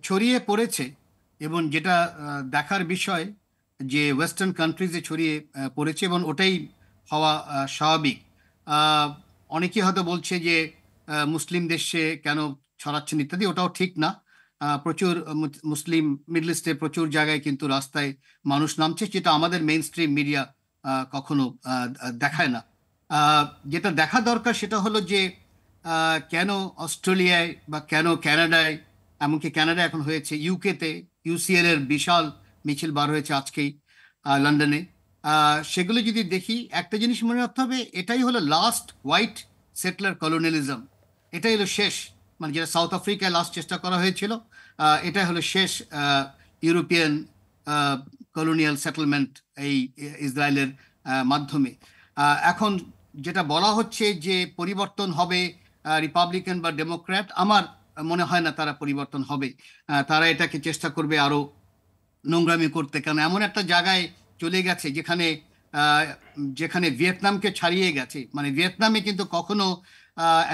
ছড়িয়ে পড়েছে। এবং যেটা দেখার বিষয় যে ওয়েস্টার্ন কান্ট্রিজে ছড়িয়ে পড়েছে, এবং ওটাই হওয়া স্বাভাবিক। আহ, অনেকেই হয়তো বলছে যে মুসলিম দেশে কেন ছড়াচ্ছেন ইত্যাদি, ওটাও ঠিক না। প্রচুর মুসলিম মিডল ইস্টে প্রচুর জায়গায় কিন্তু রাস্তায় মানুষ নামছে, যেটা আমাদের মেইন স্ট্রিম মিডিয়া কখনো দেখায় না। আহ, যেটা দেখা দরকার সেটা হলো যে কেন অস্ট্রেলিয়ায় বা কেন কানাডায়, এমনকি কানাডা এখন হয়েছে, ইউকেতে ইউসিএল এর বিশাল মিছিল বার হয়েছে আজকেই লন্ডনে। সেগুলো যদি দেখি, একটা জিনিস মনে রাখতে হবে, এটাই হলো লাস্ট হোয়াইট সেটলার কলোনিয়ালিজম। এটাই হলো শেষ, মানে যেটা সাউথ আফ্রিকায় লাস্ট চেষ্টা করা হয়েছিল, এটাই হলো শেষ ইউরোপিয়ান কলোনিয়াল সেটেলমেন্ট এই ইসরায়েলের মাধ্যমে। এখন যেটা বলা হচ্ছে যে পরিবর্তন হবে রিপাবলিকান বা ডেমোক্র্যাট, আমার মনে হয় না তারা পরিবর্তন হবে। তারা এটাকে চেষ্টা করবে আরো নোংরামি করতে, কারণ এমন একটা জায়গায় চলে গেছে যেখানে আহ, যেখানে ভিয়েতনামকে ছাড়িয়ে গেছে। মানে ভিয়েতনামে কিন্তু কখনো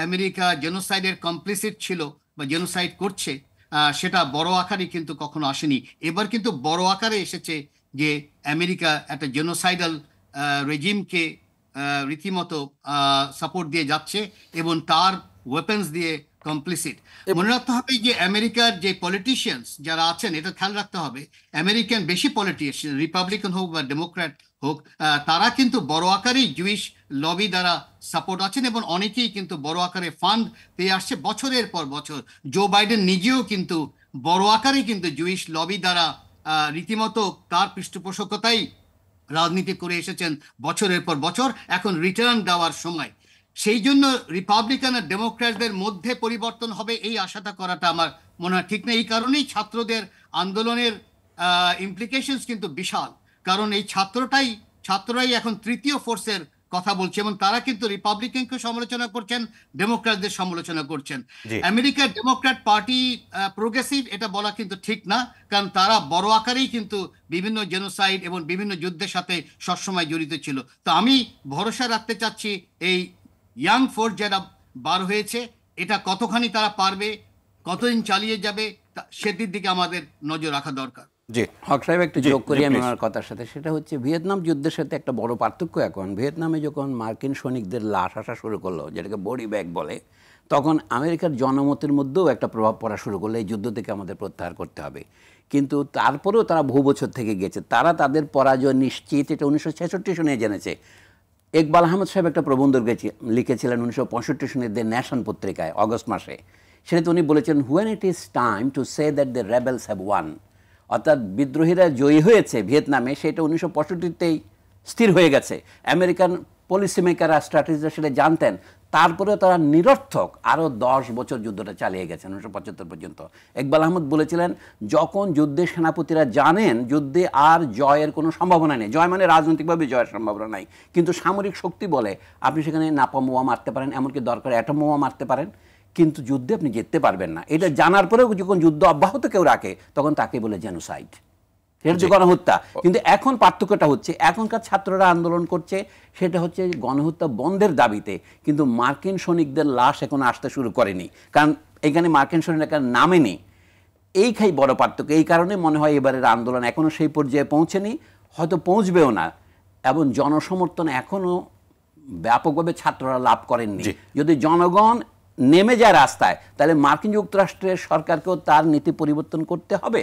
আমেরিকা জেনোসাইডের কমপ্লিসিট ছিল বা জেনোসাইড করছে, সেটা বড় আকারে কিন্তু কখনো আসেনি। এবার কিন্তু বড় আকারে এসেছে যে আমেরিকা একটা জেনোসাইডাল রেজিমকে রীতিমতো সাপোর্ট দিয়ে যাচ্ছে এবং তার ওয়েপন্স দিয়ে কমপ্লিসিট। মনে রাখতে হবে যে আমেরিকার যে পলিটিশিয়ানস যারা আছেন, এটা খেয়াল রাখতে হবে, আমেরিকান বেশি পলিটিশিয়ান, রিপাবলিকান হোক বা ডেমোক্র্যাট হোক, তারা কিন্তু বড় আকারেই জুইশ লবি দ্বারা সাপোর্ট আছেন, এবং অনেকেই কিন্তু বড় আকারে ফান্ড পেয়ে আসছে বছরের পর বছর। জো বাইডেন নিজেও কিন্তু বড় আকারে কিন্তু জুইশ লবি দ্বারা রীতিমতো তার পৃষ্ঠপোষকতাই রাজনীতি করে এসেছেন বছরের পর বছর। এখন রিটার্ন দেওয়ার সময়। সেই জন্য রিপাবলিকান আর ডেমোক্র্যাটদের মধ্যে পরিবর্তন হবে এই আশাটা করাটা আমার মনে হয় ঠিক না। এই কারণেই ছাত্রদের আন্দোলনের ইমপ্লিকেশনস কিন্তু বিশাল, কারণ এই ছাত্ররাই এখন তৃতীয় ফোর্সের কথা বলছে, এবং তারা কিন্তু রিপাবলিকানকে সমালোচনা করছেন, ডেমোক্র্যাটদের সমালোচনা করছেন। জি। আমেরিকার ডেমোক্র্যাট পার্টি প্রোগ্রেসিভ এটা বলা কিন্তু ঠিক না, কারণ তারা বড় আকারেই কিন্তু বিভিন্ন জেনোসাইড এবং বিভিন্ন যুদ্ধের সাথে সবসময় জড়িত ছিল। তো আমি ভরসা রাখতে চাচ্ছি এই ইয়াং ফোর্স যারা বার হয়েছে, এটা কতখানি তারা পারবে, কতদিন চালিয়ে যাবে, সেটির দিকে আমাদের নজর রাখা দরকার। জি। হক সাহেব, একটু জি, যোগ করি জি, আমি প্লিজ। আমার কথার সাথে। সেটা হচ্ছে ভিয়েতনাম যুদ্ধের সাথে একটা বড় পার্থক্য। এখন ভিয়েতনামে যখন মার্কিন সৈনিকদের লাশ আসা শুরু করলো, যেটাকে বডি ব্যাগ বলে, তখন আমেরিকার জনমতের মধ্যেও একটা প্রভাব পড়া শুরু করলো, এই যুদ্ধ থেকে আমাদের প্রত্যাহার করতে হবে। কিন্তু তারপরেও তারা বহু বছর থেকে গেছে, তারা তাদের পরাজয় নিশ্চিত, এটা 1966 সনে জেনেছে। ইকবাল আহমদ সাহেব একটা প্রবন্ধ লিখেছিলেন 1965 সনে দ্য নেশন পত্রিকায় অগস্ট মাসে। সেটাতে উনি বলেছেন, when it is time to say that the rebels have one, অর্থাৎ বিদ্রোহীরা জয়ী হয়েছে ভিয়েতনামে, সেটা 1965তেই স্থির হয়ে গেছে। আমেরিকান পলিসি মেকাররা, স্ট্র্যাটেজিস্টরা সেটা জানতেন, তারপরেও তারা নিরর্থক আরও 10 বছর যুদ্ধটা চালিয়ে গেছেন 1975 পর্যন্ত। ইকবাল আহমদ বলেছিলেন, যখন যুদ্ধে সেনাপতিরা জানেন যুদ্ধে আর জয়ের কোনো সম্ভাবনা নেই, জয় মানে রাজনৈতিকভাবে জয়ের সম্ভাবনা নাই, কিন্তু সামরিক শক্তি বলে আপনি সেখানে নাপাম বোমা মারতে পারেন, এমনকি দরকার অ্যাটম বোমা মারতে পারেন, কিন্তু যুদ্ধে আপনি জিততে পারবেন না। এটা জানার পরেও যখন যুদ্ধ অব্যাহত কেউ রাখে, তখন তাকে বলে জেনোসাইড, সেটা হচ্ছে গণহত্যা। কিন্তু এখন পার্থক্যটা হচ্ছে, এখনকার ছাত্ররা আন্দোলন করছে সেটা হচ্ছে গণহত্যা বন্ধের দাবিতে, কিন্তু মার্কিন সৈনিকদের লাশ এখন আসতে শুরু করেনি, কারণ এখানে মার্কিন সৈনিকরা নামেনি। এইখাই বড় পার্থক্য। এই কারণে মনে হয় এবারের আন্দোলন এখনও সেই পর্যায়ে পৌঁছেনি, হয়তো পৌঁছবেও না, এবং জনসমর্থন এখনও ব্যাপকভাবে ছাত্ররা লাভ করেননি। যদি জনগণ নেমে যায় রাস্তায়, তাহলে মার্কিন যুক্তরাষ্ট্রের সরকারকেও তার নীতি পরিবর্তন করতে হবে।